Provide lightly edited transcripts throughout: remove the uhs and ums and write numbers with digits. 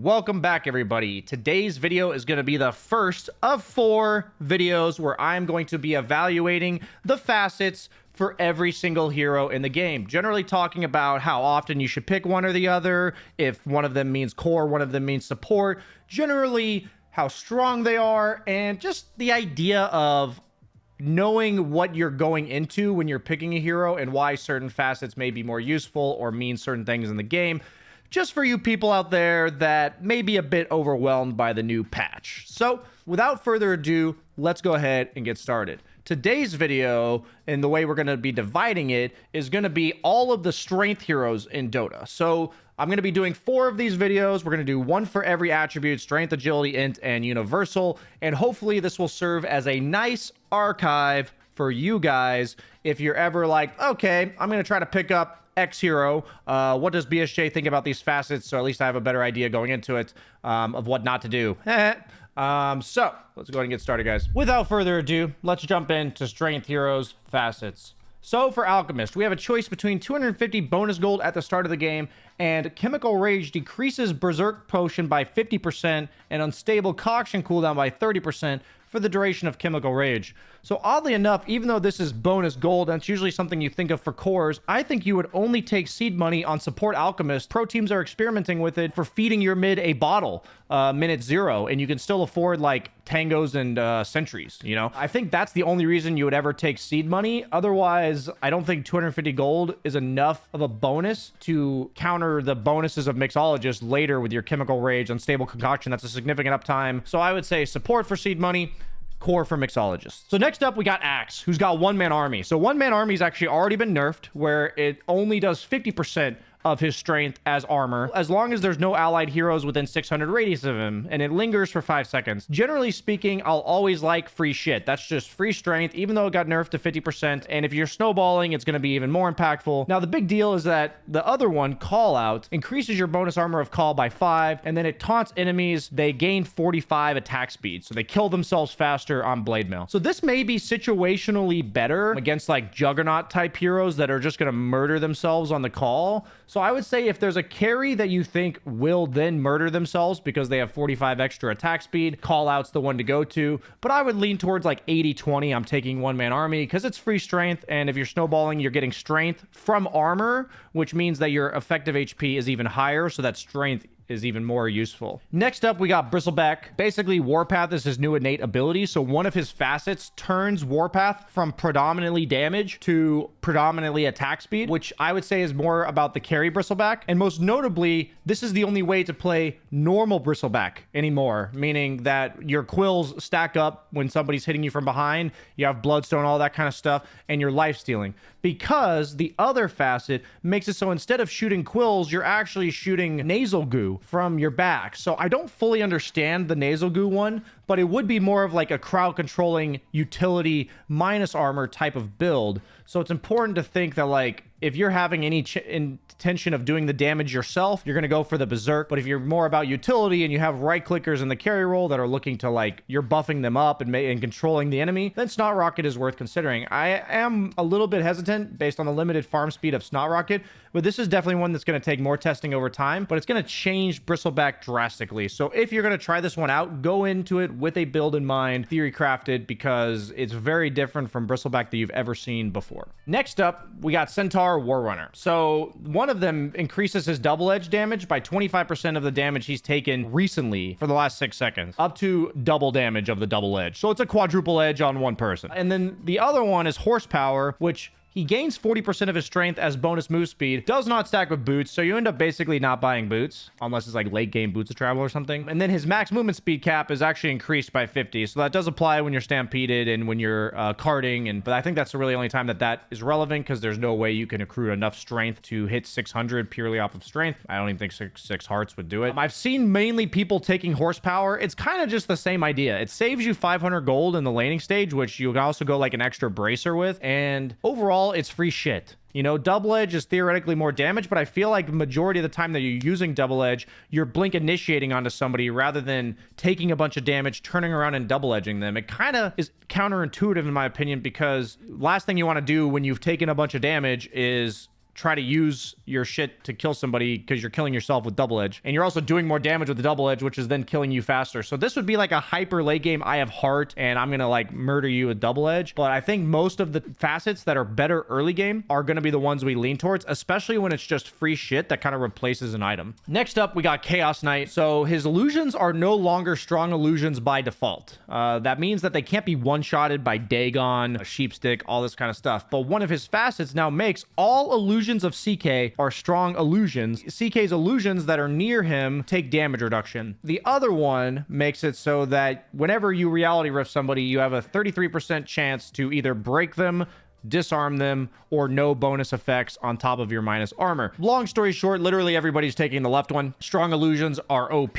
welcome back everybody. Today's video is going to be the first of 4 videos where I'm going to be evaluating the facets for every single hero in the game. Generally talking about how often you should pick one or the other, if one of them means core, one of them means support, generally how strong they are, and just the idea of knowing what you're going into when you're picking a hero and why certain facets may be more useful or mean certain things in the game. Just for you people out there that may be a bit overwhelmed by the new patch. So without further ado, let's go ahead and get started. Today's video, and the way we're going to be dividing it, is going to be all of the strength heroes in Dota. So I'm going to be doing 4 of these videos. We're going to do one for every attribute: strength, agility, int, and universal. And hopefully this will serve as a nice archive for you guys if you're ever like, okay, I'm going to try to pick up X hero. What does BSJ think about these facets? So at least I have a better idea going into it of what not to do. So let's go ahead and get started, guys. Without further ado, let's jump into strength heroes facets. So for Alchemist, we have a choice between 250 bonus gold at the start of the game and Chemical Rage decreases Berserk Potion by 50% and Unstable Concoction cooldown by 30% for the duration of Chemical Rage. So oddly enough, even though this is bonus gold, and it's usually something you think of for cores, I think you would only take seed money on support Alchemist. Pro teams are experimenting with it for feeding your mid a bottle minute 0, and you can still afford like tangos and sentries, you know? I think that's the only reason you would ever take seed money. Otherwise, I don't think 250 gold is enough of a bonus to counter the bonuses of Mixologist later with your Chemical Rage, Unstable Concoction. That's a significant uptime. So I would say support for seed money, core for Mixologists. So next up, we got Axe, who's got one-man army. So one-man army's actually already been nerfed, where it only does 50% of his strength as armor, as long as there's no allied heroes within 600 radius of him, and it lingers for 5 seconds. Generally speaking, I'll always like free shit. That's just free strength, even though it got nerfed to 50%, and if you're snowballing, it's going to be even more impactful. Now, the big deal is that the other one, Call Out, increases your bonus armor of call by 5, and then it taunts enemies. They gain 45 attack speed, so they kill themselves faster on Blade Mail. So this may be situationally better against like Juggernaut type heroes that are just going to murder themselves on the call. So I would say if there's a carry that you think will then murder themselves because they have 45 extra attack speed, Call Out's the one to go to. But I would lean towards like 80-20. I'm taking one-man army because it's free strength, and if you're snowballing, you're getting strength from armor, which means that your effective HP is even higher, so that strength is even more useful. Next up, we got Bristleback. Basically, Warpath is his new innate ability, so one of his facets turns Warpath from predominantly damage to predominantly attack speed, which I would say is more about the carry Bristleback. And most notably, this is the only way to play normal Bristleback anymore, meaning that your quills stack up when somebody's hitting you from behind, you have Bloodstone, all that kind of stuff, and you're lifestealing. Because the other facet makes it so instead of shooting quills, you're actually shooting nasal goo from your back. So I don't fully understand the nasal goo one, but it would be more of like a crowd controlling utility minus armor type of build. So it's important to think that like if you're having any intention of doing the damage yourself, you're going to go for the Berserk. But if you're more about utility and you have right clickers in the carry role that are looking to like you're buffing them up and controlling the enemy, then Snot Rocket is worth considering. I am a little bit hesitant based on the limited farm speed of Snot Rocket, but this is definitely one that's going to take more testing over time, but it's going to change Bristleback drastically. So if you're going to try this one out, go into it with a build in mind, theory crafted, because it's very different from Bristleback that you've ever seen before. Next up, we got Centaur Warrunner. So one of them increases his double edge damage by 25% of the damage he's taken recently for the last 6 seconds, up to double damage of the double edge. So it's a quadruple edge on one person. And then the other one is Horsepower, which he gains 40% of his strength as bonus move speed. Does not stack with boots, so you end up basically not buying boots, unless it's like late game boots of travel or something. And then his max movement speed cap is actually increased by 50, so that does apply when you're stampeded and when you're carting. But I think that's the really only time that that is relevant, because there's no way you can accrue enough strength to hit 600 purely off of strength. I don't even think six hearts would do it. I've seen mainly people taking Horsepower. It's kind of just the same idea. It saves you 500 gold in the laning stage, which you can also go like an extra bracer with. And overall, it's free shit. You know, double edge is theoretically more damage, but I feel like the majority of the time that you're using double edge, you're blink initiating onto somebody rather than taking a bunch of damage, turning around and double edging them. It kind of is counterintuitive in my opinion, because last thing you want to do when you've taken a bunch of damage is try to use your shit to kill somebody because you're killing yourself with double edge, and you're also doing more damage with the double edge, which is then killing you faster. So this would be like a hyper late game. I have heart and I'm gonna like murder you with double edge. But I think most of the facets that are better early game are gonna be the ones we lean towards, especially when it's just free shit that kind of replaces an item. Next up, we got Chaos Knight. So his illusions are no longer strong illusions by default. That means that they can't be one-shotted by Dagon, a Sheepstick, all this kind of stuff. But one of his facets now makes all illusions of CK are strong illusions. CK's illusions that are near him take damage reduction. The other one makes it so that whenever you reality rift somebody, you have a 33% chance to either break them, disarm them, or no bonus effects on top of your minus armor. Long story short, literally everybody's taking the left one. Strong illusions are OP,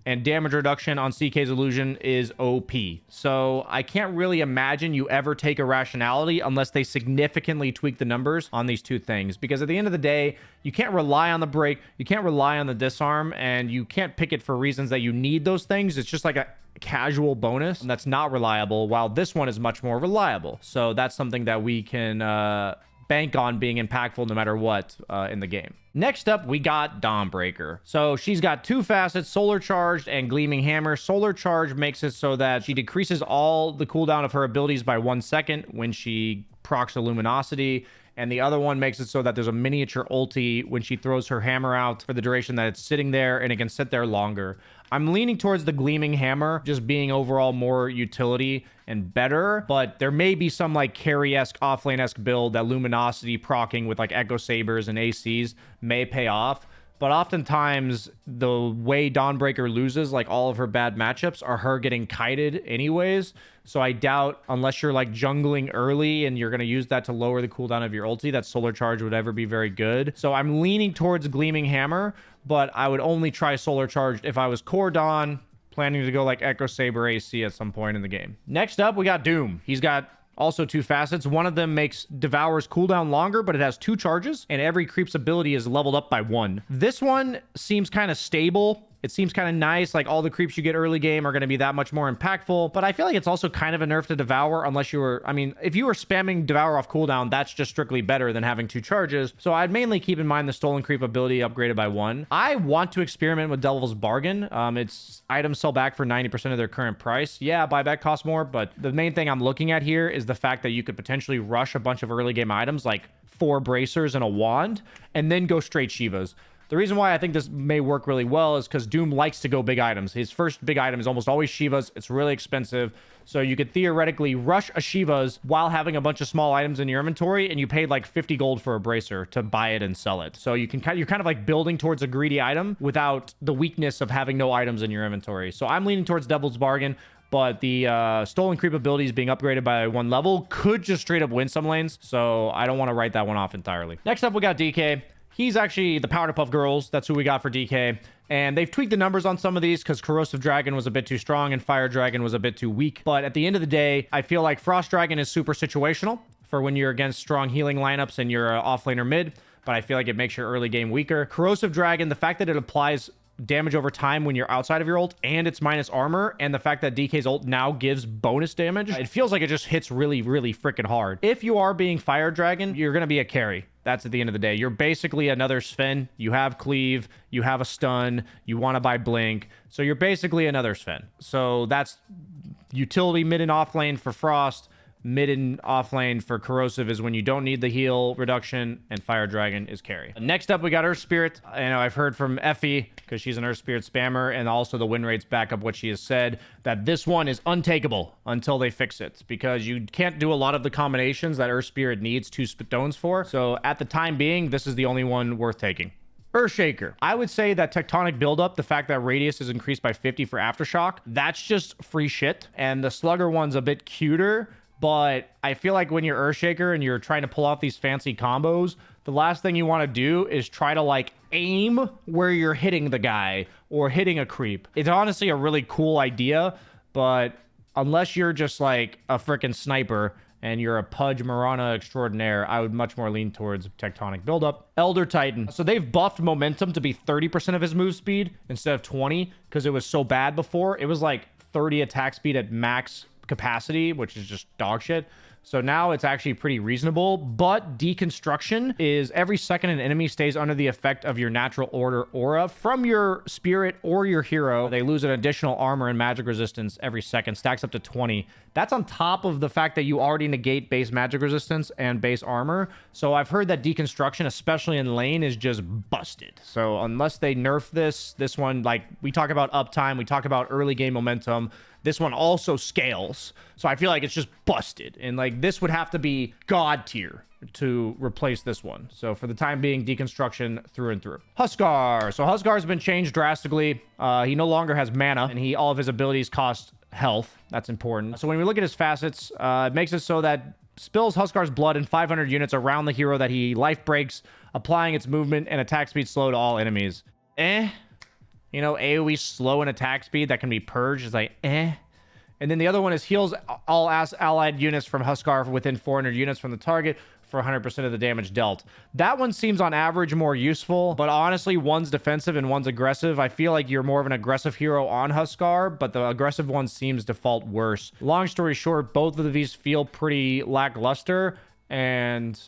and damage reduction on CK's illusion is OP. So I can't really imagine you ever take a rationality unless they significantly tweak the numbers on these two things. Because at the end of the day, you can't rely on the break, you can't rely on the disarm, and you can't pick it for reasons that you need those things. It's just like a casual bonus that's not reliable, while this one is much more reliable. So that's something that we can bank on being impactful no matter what in the game. Next up, we got Dawnbreaker. So she's got two facets, Solar Charged and Gleaming Hammer. Solar Charge makes it so that she decreases all the cooldown of her abilities by 1 second when she procs a Luminosity. And the other one makes it so that there's a miniature ulti when she throws her hammer out for the duration that it's sitting there, and it can sit there longer. I'm leaning towards the Gleaming Hammer just being overall more utility and better, but there may be some like carry-esque, offlane-esque build that Luminosity procking with like Echo Sabers and ACs may pay off. But oftentimes, the way Dawnbreaker loses, like all of her bad matchups, are her getting kited anyways. So I doubt, unless you're like jungling early and you're going to use that to lower the cooldown of your ulti, that Solar Charge would ever be very good. So I'm leaning towards Gleaming Hammer, but I would only try Solar Charged if I was core Dawn, planning to go like Echo Saber AC at some point in the game. Next up, we got Doom. He's got also two facets. One of them makes Devour's cooldown longer, but it has 2 charges, and every creep's ability is leveled up by 1. This one seems kind of stable. It seems kind of nice. Like all the creeps you get early game are going to be that much more impactful, but I feel like it's also kind of a nerf to Devour unless you were, I mean, if you were spamming Devour off cooldown, that's just strictly better than having 2 charges. So I'd mainly keep in mind the stolen creep ability upgraded by 1. I want to experiment with Devil's Bargain. Its items sell back for 90% of their current price. Yeah, buyback costs more, but the main thing I'm looking at here is the fact that you could potentially rush a bunch of early game items like 4 bracers and a wand, and then go straight Shivas. The reason why I think this may work really well is because Doom likes to go big items. His first big item is almost always Shivas. It's really expensive. So you could theoretically rush a Shivas while having a bunch of small items in your inventory, and you paid like 50 gold for a bracer to buy it and sell it. So you're kind of like building towards a greedy item without the weakness of having no items in your inventory. So I'm leaning towards Devil's Bargain, but the stolen creep abilities being upgraded by 1 level could just straight up win some lanes. So I don't want to write that one off entirely. Next up, we got DK. He's actually the Powder Puff Girls. That's who we got for DK. And they've tweaked the numbers on some of these because Corrosive Dragon was a bit too strong and Fire Dragon was a bit too weak. But at the end of the day, I feel like Frost Dragon is super situational for when you're against strong healing lineups and you're off lane or mid. But I feel like it makes your early game weaker. Corrosive Dragon, the fact that it applies damage over time when you're outside of your ult, and it's minus armor, and the fact that DK's ult now gives bonus damage, it feels like it just hits really, really freaking hard. If you are being Fire Dragon, you're going to be a carry. That's at the end of the day. You're basically another Sven. You have cleave, you have a stun, you want to buy blink. So you're basically another Sven. So that's utility mid and off lane for Frost. Mid and off lane for Corrosive is when you don't need the heal reduction, and Fire Dragon is carry. Next up, we got Earth Spirit. I know I've heard from Effie, because she's an Earth Spirit spammer, and also the win rates back up what she has said, that this one is untakeable until they fix it, because you can't do a lot of the combinations that Earth Spirit needs 2 stones for. So at the time being, this is the only one worth taking. Earthshaker. I would say that tectonic buildup, the fact that radius is increased by 50 for Aftershock, that's just free shit. And the Slugger one's a bit cuter, but I feel like when you're Earthshaker and you're trying to pull off these fancy combos, the last thing you want to do is try to like aim where you're hitting the guy or hitting a creep. It's honestly a really cool idea, but unless you're just like a freaking sniper and you're a Pudge Marana extraordinaire, I would much more lean towards tectonic buildup. Elder Titan. So they've buffed momentum to be 30% of his move speed instead of 20, because it was so bad before. It was like 30 attack speed at max capacity, which is just dog shit. So now it's actually pretty reasonable. But deconstruction is every second an enemy stays under the effect of your natural order aura from your spirit or your hero, they lose an additional armor and magic resistance every second, stacks up to 20. That's on top of the fact that you already negate base magic resistance and base armor. So I've heard that deconstruction, especially in lane, is just busted. So unless they nerf this one, like we talk about uptime, we talk about early game momentum, this one also scales. So I feel like it's just busted. And like this would have to be god tier to replace this one. So for the time being, deconstruction through and through. Huskar. So Huskar has been changed drastically. He no longer has mana, and all of his abilities cost health. That's important. So when we look at his facets, it makes it so that spills Huskar's blood in 500 units around the hero that he life breaks, applying its movement and attack speed slow to all enemies. You know, AoE slow and attack speed that can be purged is like, And then the other one is heals all allied units from Huskar within 400 units from the target for 100% of the damage dealt. That one seems on average more useful, but honestly, one's defensive and one's aggressive. I feel like you're more of an aggressive hero on Huskar, but the aggressive one seems default worse. Long story short, both of these feel pretty lackluster, and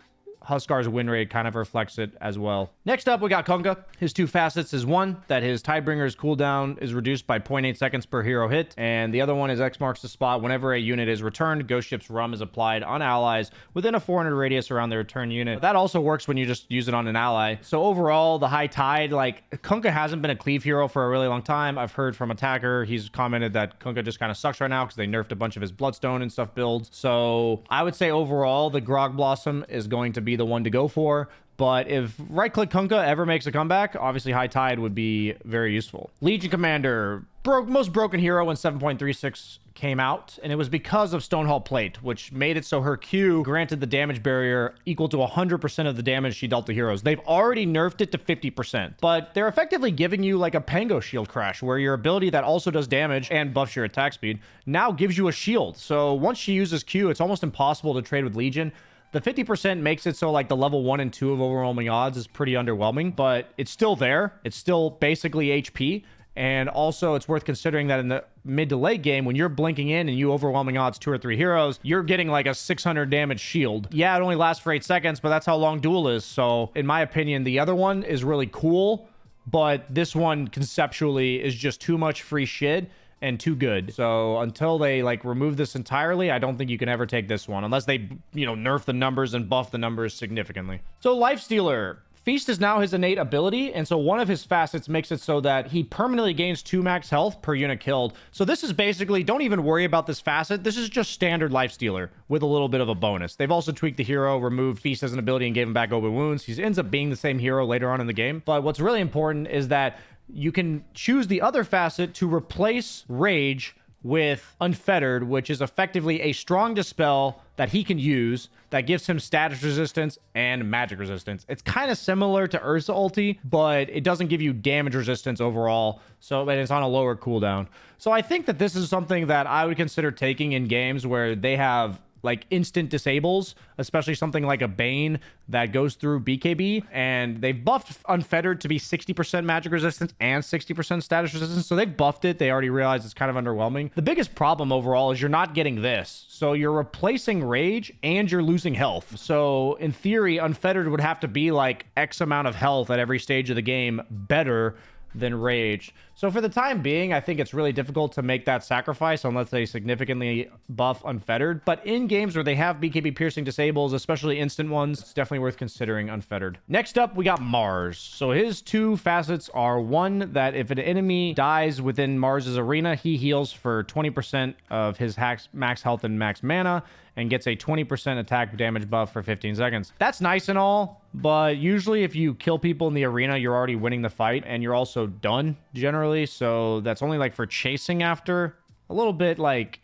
Huskar's win rate kind of reflects it as well. Next up, we got Kunkka. His two facets is one, that his Tidebringer's cooldown is reduced by 0.8 seconds per hero hit, and the other one is X marks the spot. Whenever a unit is returned, Ghost Ship's Rum is applied on allies within a 400 radius around the return unit. That also works when you just use it on an ally. So overall, the high tide, like, Kunkka hasn't been a cleave hero for a really long time. I've heard from Attacker, he's commented that Kunkka just kind of sucks right now because they nerfed a bunch of his Bloodstone and stuff builds. So I would say overall, the Grog Blossom is going to be the one to go for. But if right-click Kunkka ever makes a comeback, obviously High Tide would be very useful. Legion Commander, most broken hero when 7.36 came out, and it was because of Stonehall Plate, which made it so her Q granted the damage barrier equal to 100% of the damage she dealt to heroes. They've already nerfed it to 50%, but they're effectively giving you like a Pango shield crash, where your ability that also does damage and buffs your attack speed now gives you a shield. So once she uses Q, it's almost impossible to trade with Legion. The 50% makes it so like the level 1 and 2 of overwhelming odds is pretty underwhelming, but it's still there. It's still basically HP. And also it's worth considering that in the mid to late game, when you're blinking in and you overwhelming odds 2 or 3 heroes, you're getting like a 600 damage shield. Yeah, it only lasts for 8 seconds, but that's how long duel is. So in my opinion, the other one is really cool, but this one conceptually is just too much free shit and too good. So until they like remove this entirely, I don't think you can ever take this one unless they, you know, nerf the numbers and buff the numbers significantly. So Lifestealer. Feast is now his innate ability, and so one of his facets makes it so that he permanently gains 2 max health per unit killed. So this is basically, don't even worry about this facet. This is just standard Lifestealer with a little bit of a bonus. They've also tweaked the hero, removed Feast as an ability, and gave him back open wounds. He ends up being the same hero later on in the game. But what's really important is that you can choose the other facet to replace Rage with Unfettered, which is effectively a strong dispel that he can use that gives him status resistance and magic resistance. It's kind of similar to Ursa ulti, but it doesn't give you damage resistance overall, so and it's on a lower cooldown. So I think that this is something that I would consider taking in games where they have like instant disables, especially something like a Bane that goes through BKB, and they've buffed Unfettered to be 60% magic resistance and 60% status resistance. So they've buffed it. They already realized it's kind of underwhelming. The biggest problem overall is you're not getting this. So you're replacing Rage and you're losing health. So in theory, Unfettered would have to be like X amount of health at every stage of the game better than Rage. So for the time being, I think it's really difficult to make that sacrifice unless they significantly buff Unfettered. But in games where they have BKB piercing disables, especially instant ones, it's definitely worth considering Unfettered. Next up, we got Mars. So his 2 facets are one, that if an enemy dies within Mars's arena, he heals for 20% of his max health and max mana, and gets a 20% attack damage buff for 15 seconds. That's nice and all, but usually if you kill people in the arena, you're already winning the fight, and you're also done, generally. So that's only like for chasing after. A little bit like,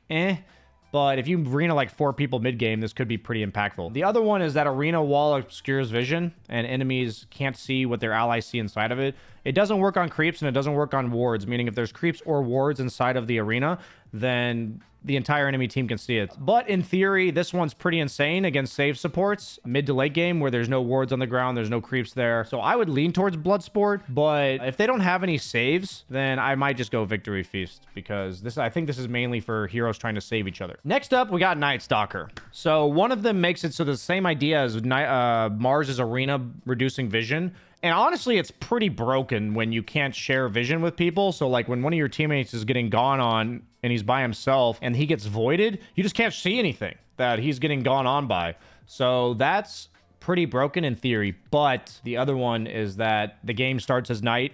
But if you arena like 4 people mid-game, this could be pretty impactful. The other one is that arena wall obscures vision, and enemies can't see what their allies see inside of it. It doesn't work on creeps and it doesn't work on wards, meaning if there's creeps or wards inside of the arena, then the entire enemy team can see it. But in theory, this one's pretty insane against save supports mid to late game where there's no wards on the ground, there's no creeps there. So I would lean towards Bloodsport, but if they don't have any saves, then I might just go Victory Feast because I think this is mainly for heroes trying to save each other. Next up, we got Night Stalker. So one of them makes it so the same idea as Mars's Arena reducing vision. And honestly, it's pretty broken when you can't share vision with people. So like when one of your teammates is getting gone on and he's by himself and he gets voided, you just can't see anything that he's getting gone on by. So that's pretty broken in theory. But the other one is that the game starts as night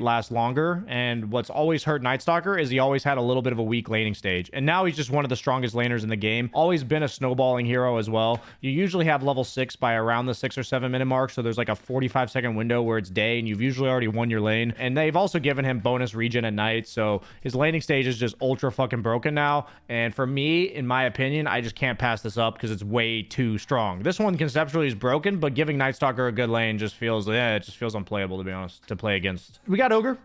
lasts longer, and what's always hurt Night Stalker is he always had a little bit of a weak laning stage, and now he's just one of the strongest laners in the game. Always been a snowballing hero as well. You usually have level 6 by around the 6 or 7 minute mark, so there's like a 45-second window where it's day and you've usually already won your lane, and they've also given him bonus regen at night, so his laning stage is just ultra fucking broken now. And for me, in my opinion, I just can't pass this up because it's way too strong. This one conceptually is broken, but giving Night Stalker a good lane just feels it just feels unplayable, to be honest, to play against. We got Ogre.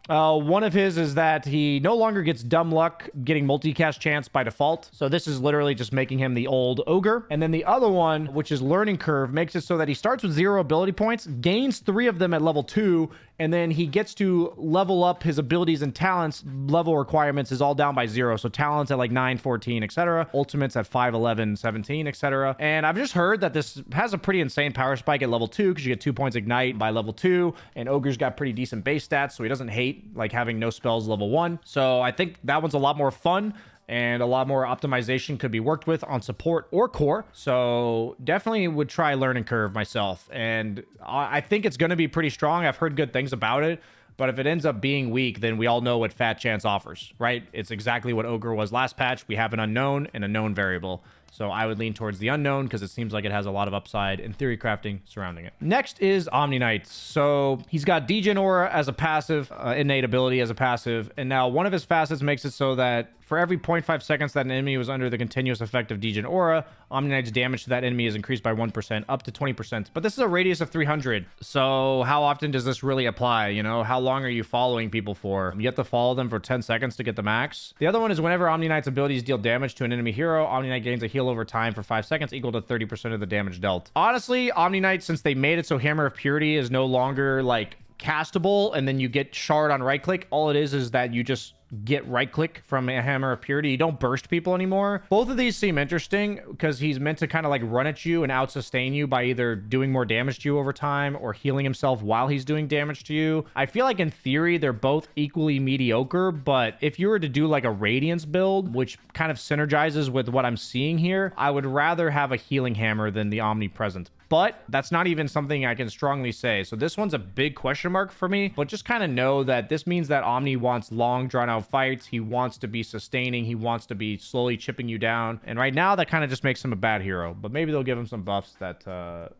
One of his is that he no longer gets dumb luck getting multicast chance by default. So this is literally just making him the old Ogre. And then the other one, which is Learning Curve, makes it so that he starts with 0 ability points, gains 3 of them at level 2, and then he gets to level up his abilities and talents. Level requirements is all down by 0. So talents at like 9, 14, etc. Ultimates at 5, 11, 17, etc. And I've just heard that this has a pretty insane power spike at level 2 because you get 2 points ignite by level 2. And Ogre's got pretty decent base stats, so he doesn't hate like having no spells level 1. So I think that one's a lot more fun, and a lot more optimization could be worked with on support or core. So definitely would try Learning Curve myself. And I think it's going to be pretty strong. I've heard good things about it. But if it ends up being weak, then we all know what Fat Chance offers, right? It's exactly what Ogre was last patch. We have an unknown and a known variable. So I would lean towards the unknown because it seems like it has a lot of upside in theory crafting surrounding it. Next is Omniknight. So he's got Degen Aura as a passive, innate ability as a passive. And now one of his facets makes it so that for every 0.5 seconds that an enemy was under the continuous effect of Degen Aura, Omniknight's damage to that enemy is increased by 1% up to 20%. But this is a radius of 300. So how often does this really apply? You know, how long are you following people for? You have to follow them for 10 seconds to get the max. The other one is whenever Omniknight's abilities deal damage to an enemy hero, Omniknight gains a heal over time for 5 seconds equal to 30% of the damage dealt. Honestly, Omniknight, since they made it so Hammer of Purity is no longer like castable and then you get shard on right click, all it is that you just get right click from a Hammer of Purity. You don't burst people anymore. Both of these seem interesting because he's meant to kind of like run at you and out sustain you by either doing more damage to you over time or healing himself while he's doing damage to you. I feel like in theory they're both equally mediocre, but if you were to do like a Radiance build, which kind of synergizes with what I'm seeing here, I would rather have a healing hammer than the Omnipresent. But that's not even something I can strongly say. So this one's a big question mark for me, but just kind of know that this means that Omni wants long drawn out fights. He wants to be sustaining. He wants to be slowly chipping you down. And right now that kind of just makes him a bad hero, but maybe they'll give him some buffs that,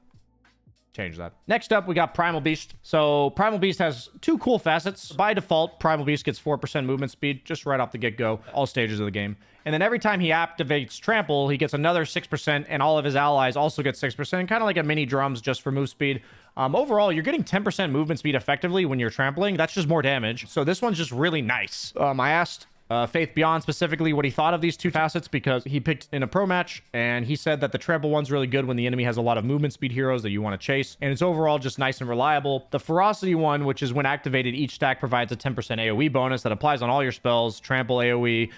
change that. Next up, we got Primal Beast. So Primal Beast has 2 cool facets. By default, Primal Beast gets 4% movement speed just right off the get-go, all stages of the game. And then every time he activates Trample, he gets another 6%, and all of his allies also get 6%, kind of like a mini drums just for move speed. Overall, you're getting 10% movement speed effectively when you're trampling. That's just more damage. So this one's just really nice. I asked Faith Beyond specifically what he thought of these 2 facets because he picked in a pro match and he said that the trample one's really good when the enemy has a lot of movement speed heroes that you want to chase, and it's overall just nice and reliable. The ferocity one, which is when activated, each stack provides a 10% AoE bonus that applies on all your spells, trample AoE,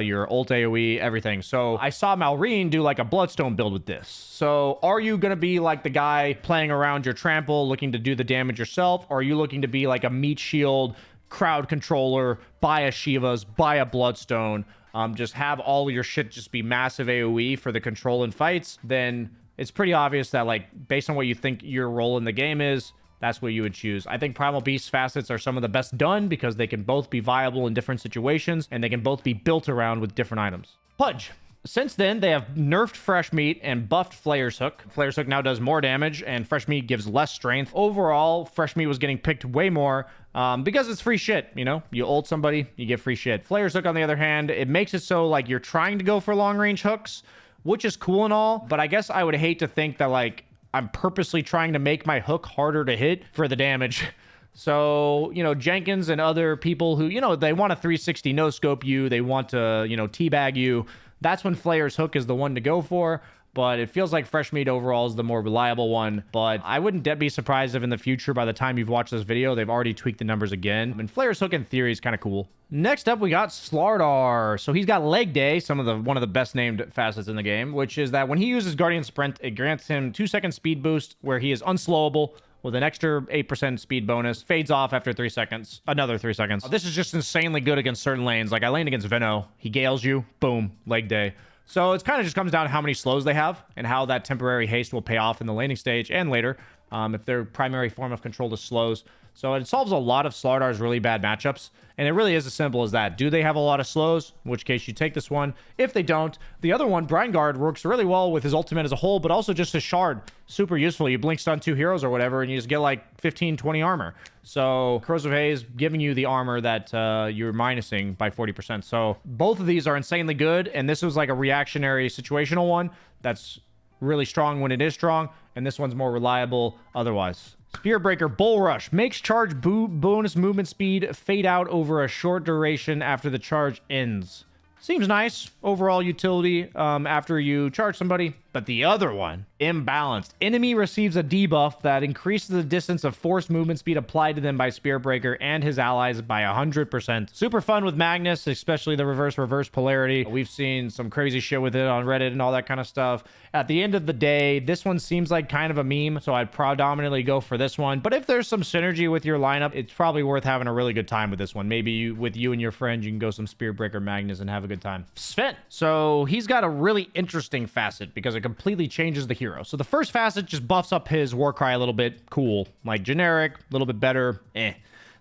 your ult AoE, everything. So I saw Malrine do like a Bloodstone build with this. So are you gonna be like the guy playing around your trample looking to do the damage yourself, or are you looking to be like a meat shield crowd controller, buy a Shivas, buy a Bloodstone, just have all your shit just be massive AoE for the control in fights? Then it's pretty obvious that, like, based on what you think your role in the game is, that's what you would choose. I think Primal Beast facets are some of the best done because they can both be viable in different situations and they can both be built around with different items. Pudge. Since then, they have nerfed Fresh Meat and buffed Flayer's Hook. Flayer's Hook now does more damage, and Fresh Meat gives less strength. Overall, Fresh Meat was getting picked way more because it's free shit, you know? You ult somebody, you get free shit. Flayer's Hook, on the other hand, it makes it so, like, you're trying to go for long-range hooks, which is cool and all, but I guess I would hate to think that, like, I'm purposely trying to make my hook harder to hit for the damage. So, you know, Jenkins and other people who, you know, they want to 360 no-scope you, they want to, you know, teabag you. That's when Flayer's Hook is the one to go for. But it feels like Fresh Meat overall is the more reliable one. But I wouldn't be surprised if in the future, by the time you've watched this video, they've already tweaked the numbers again. And Flayer's Hook in theory is kind of cool. Next up, we got Slardar. So he's got Leg Day, one of the best named facets in the game, which is that when he uses Guardian Sprint, it grants him 2-second speed boost where he is unslowable with an extra 8% speed bonus, fades off after 3 seconds, another 3 seconds. This is just insanely good against certain lanes. Like I laned against Veno, he gales you, boom, Leg Day. So it kind of just comes down to how many slows they have and how that temporary haste will pay off in the laning stage and later if their primary form of control is slows. So it solves a lot of Slardar's really bad matchups. And it really is as simple as that. Do they have a lot of slows? In which case you take this one. If they don't, the other one, Brine Guard, works really well with his ultimate as a whole, but also just his shard. Super useful. You blink stun 2 heroes or whatever, and you just get like 15, 20 armor. So Corrosive Haze giving you the armor that you're minusing by 40%. So both of these are insanely good, and this was like a reactionary situational one that's really strong when it is strong, and this one's more reliable otherwise. Spearbreaker Bull Rush makes charge bonus movement speed fade out over a short duration after the charge ends. Seems nice overall utility after you charge somebody. But the other one, imbalanced. Enemy receives a debuff that increases the distance of forced movement speed applied to them by Spearbreaker and his allies by 100%. Super fun with Magnus, especially the reverse polarity. We've seen some crazy shit with it on Reddit and all that kind of stuff. At the end of the day, this one seems like kind of a meme, so I'd predominantly go for this one. But if there's some synergy with your lineup, it's probably worth having a really good time with this one. Maybe with you and your friend, you can go some Spearbreaker Magnus and have a good time. Sven. So he's got a really interesting facet because it completely changes the hero. So the first facet just buffs up his Warcry a little bit. Cool. Like generic, a little bit better.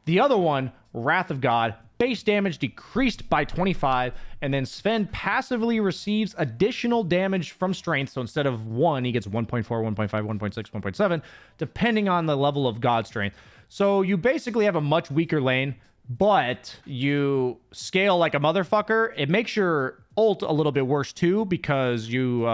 The other one, Wrath of God, base damage decreased by 25, and then Sven passively receives additional damage from strength. So instead of 1, he gets 1.4, 1.5, 1.6, 1.7, depending on the level of God strength. So you basically have a much weaker lane, but you scale like a motherfucker. It makes your ult a little bit worse too, because you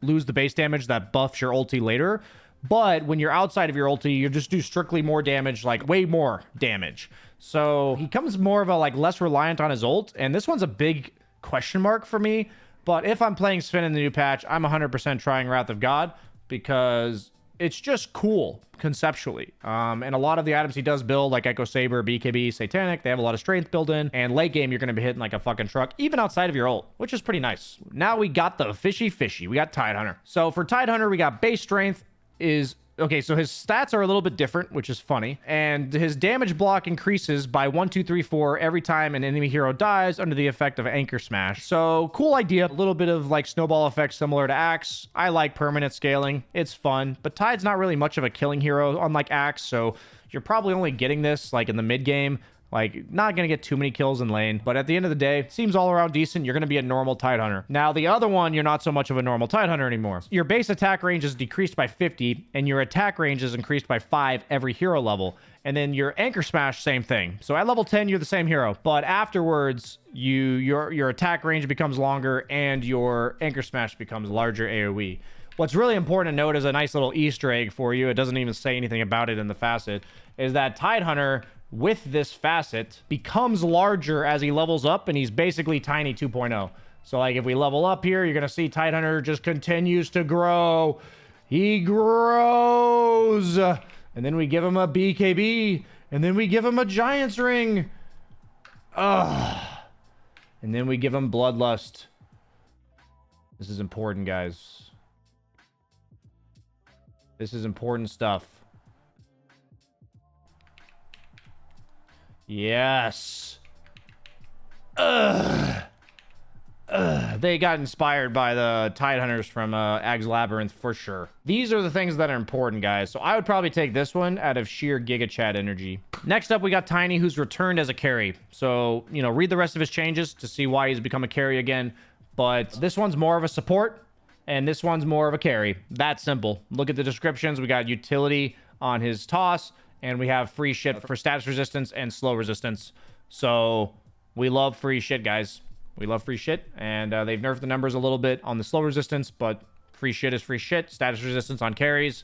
lose the base damage that buffs your ulti later. But when you're outside of your ulti, you just do strictly more damage, like way more damage. So he comes more of a like less reliant on his ult, and this one's a big question mark for me. But if I'm playing Sven in the new patch, I'm 100% trying Wrath of God because it's just cool conceptually. And a lot of the items he does build, like Echo Saber, BKB, Satanic, they have a lot of strength built in. And late game, you're going to be hitting like a fucking truck, even outside of your ult, which is pretty nice. Now we got the fishy. We got Tidehunter. So for Tidehunter, we got base strength is... Okay, so his stats are a little bit different, which is funny. And his damage block increases by 1, 2, 3, 4 every time an enemy hero dies under the effect of Anchor Smash. So, cool idea. A little bit of, like, snowball effect similar to Axe. I like permanent scaling. It's fun. But Tide's not really much of a killing hero, unlike Axe. So, you're probably only getting this, like, in the mid-game. Like, not going to get too many kills in lane. But at the end of the day, seems all around decent. You're going to be a normal Tidehunter. Now, the other one, you're not so much of a normal Tidehunter anymore. Your base attack range is decreased by 50, and your attack range is increased by 5 every hero level. And then your Anchor Smash, same thing. So at level 10, you're the same hero. But afterwards, your attack range becomes longer, and your Anchor Smash becomes larger AoE. What's really important to note is a nice little Easter egg for you. It doesn't even say anything about it in the facet. Is that Tidehunter, with this facet, becomes larger as he levels up, and he's basically Tiny 2.0. So, like, if we level up here, you're going to see Tidehunter just continues to grow. He grows. And then we give him a BKB. And then we give him a Giant's Ring. And then we give him Bloodlust. This is important, guys. This is important stuff. Yes. They got inspired by the Tidehunters from Ag's Labyrinth for sure. These are the things that are important, guys. So I would probably take this one out of sheer Giga Chat energy. Next up, we got Tiny, who's returned as a carry. So, you know, read the rest of his changes to see why he's become a carry again. But this one's more of a support, and this one's more of a carry. That simple. Look at the descriptions. We got utility on his toss, and we have free shit for status resistance and slow resistance. So we love free shit, guys. We love free shit. And they've nerfed the numbers a little bit on the slow resistance, but free shit is free shit. Status resistance on carries.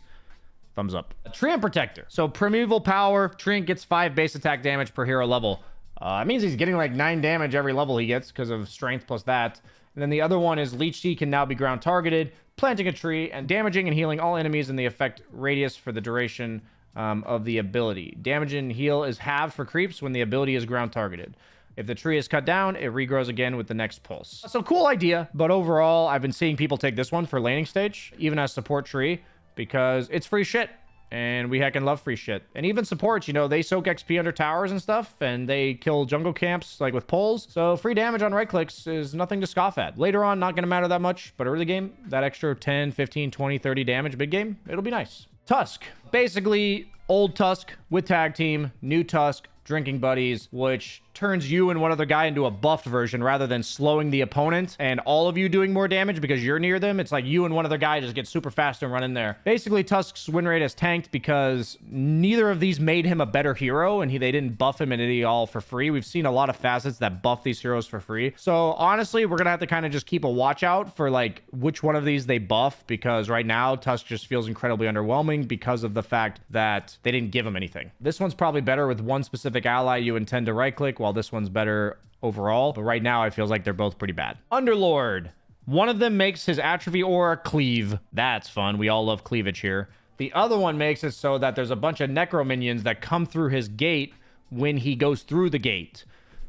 thumbs up. Treant Protector. So primeval power, Treant gets 5 base attack damage per hero level. It means he's getting like 9 damage every level he gets because of strength plus that. And then the other one is Leech Seed can now be ground targeted, planting a tree, and damaging and healing all enemies in the effect radius for the duration of the ability. Damage and heal is halved for creeps when the ability is ground targeted. If the tree is cut down, it regrows again with the next pulse. So cool idea, but overall, I've been seeing people take this one for laning stage, even as support tree, because it's free shit. And we heckin' love free shit. And even supports, you know, they soak XP under towers and stuff, and they kill jungle camps, like, with poles. So free damage on right clicks is nothing to scoff at. Later on, not gonna matter that much, but early game, that extra 10, 15, 20, 30 damage mid game, it'll be nice. Tusk. Basically, old Tusk with tag team, new Tusk, drinking buddies, which turns you and one other guy into a buffed version rather than slowing the opponent and all of you doing more damage because you're near them. It's like you and one other guy just get super fast and run in there. Basically, Tusk's win rate has tanked because neither of these made him a better hero, and they didn't buff him in any all for free. We've seen a lot of facets that buff these heroes for free. So honestly, we're gonna have to kind of just keep a watch out for like which one of these they buff, because right now Tusk just feels incredibly underwhelming because of the fact that they didn't give him anything. This one's probably better with one specific ally you intend to right click, while this one's better overall. But right now, it feels like they're both pretty bad. Underlord. One of them makes his atrophy aura cleave. That's fun. We all love cleavage here. The other one makes it so that there's a bunch of necro minions that come through his gate when he goes through the gate.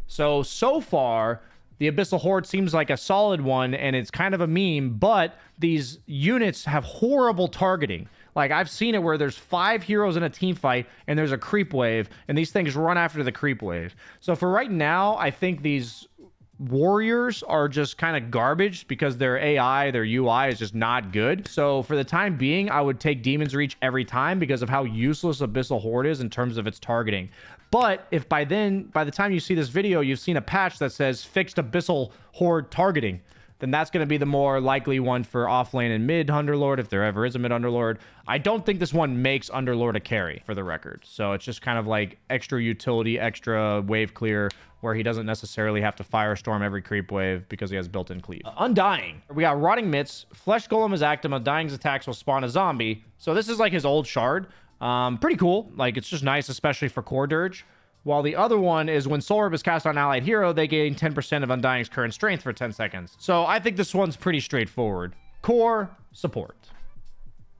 So far, the Abyssal Horde seems like a solid one, and it's kind of a meme, but these units have horrible targeting. Like, I've seen it where there's 5 heroes in a team fight, and there's a creep wave, and these things run after the creep wave. So for right now, I think these warriors are just kind of garbage because their AI, their UI is just not good. So for the time being, I would take Demon's Reach every time because of how useless Abyssal Horde is in terms of its targeting. But if by the time you see this video, you've seen a patch that says fixed Abyssal Horde targeting, then that's going to be the more likely one for offlane and mid Underlord, if there ever is a mid Underlord. I don't think this one makes Underlord a carry, for the record. So it's just kind of like extra utility, extra wave clear, where he doesn't necessarily have to Firestorm every creep wave because he has built-in cleave. Undying. We got Rotting Mitts. Flesh Golem is active. Undying's attacks will spawn a zombie. So this is like his old shard. Pretty cool. Like, it's just nice, especially for core dirge. While the other one is when Soul Orb is cast on allied hero, they gain 10% of Undying's current strength for 10 seconds. So I think this one's pretty straightforward. Core, support.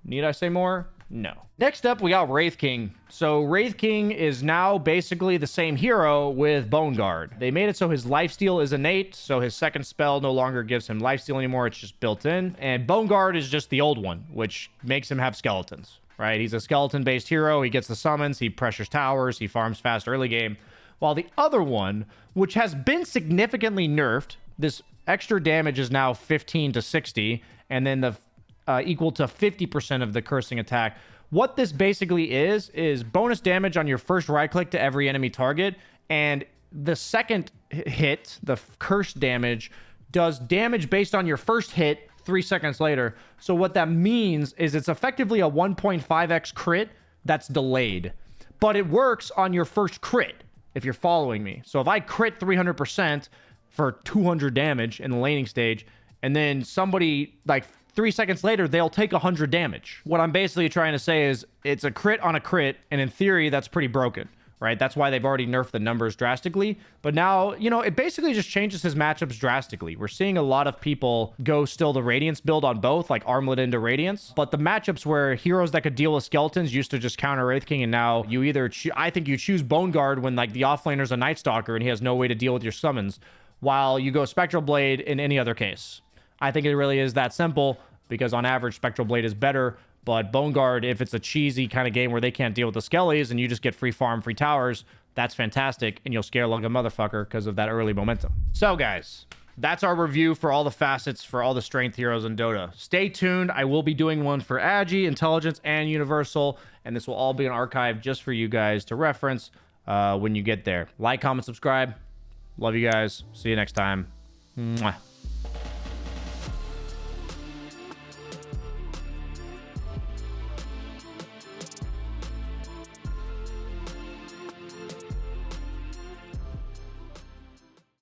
Need I say more? No. Next up, we got Wraith King. So Wraith King is now basically the same hero with Bone Guard. They made it so his lifesteal is innate, so his second spell no longer gives him lifesteal anymore. It's just built in. And Bone Guard is just the old one, which makes him have skeletons. Right? He's a skeleton-based hero. He gets the summons. He pressures towers. He farms fast early game. While the other one, which has been significantly nerfed, this extra damage is now 15 to 60, and then the equal to 50% of the cursing attack. What this basically is bonus damage on your first right-click to every enemy target, and the second hit, the curse damage, does damage based on your first hit 3 seconds later. So what that means is it's effectively a 1.5x crit that's delayed, but it works on your first crit, if you're following me. So if I crit 300% for 200 damage in the laning stage, and then somebody, like 3 seconds later, they'll take 100 damage. What I'm basically trying to say is it's a crit on a crit, and in theory, that's pretty broken. Right? That's why they've already nerfed the numbers drastically. But now, you know, it basically just changes his matchups drastically. We're seeing a lot of people go still the Radiance build on both, like Armlet into Radiance. But the matchups where heroes that could deal with skeletons used to just counter Wraith King, and now you either, I think you choose Bone Guard when like the offlaner's a Night Stalker and he has no way to deal with your summons, while you go Spectral Blade in any other case. I think it really is that simple, because on average, Spectral Blade is better. But Bone Guard, if it's a cheesy kind of game where they can't deal with the skellies and you just get free farm, free towers, that's fantastic. And you'll scare like a motherfucker because of that early momentum. So guys, that's our review for all the facets for all the strength heroes in Dota. Stay tuned. I will be doing one for Agi, Intelligence, and Universal. And this will all be an archive just for you guys to reference when you get there. Like, comment, subscribe. Love you guys. See you next time. Mwah.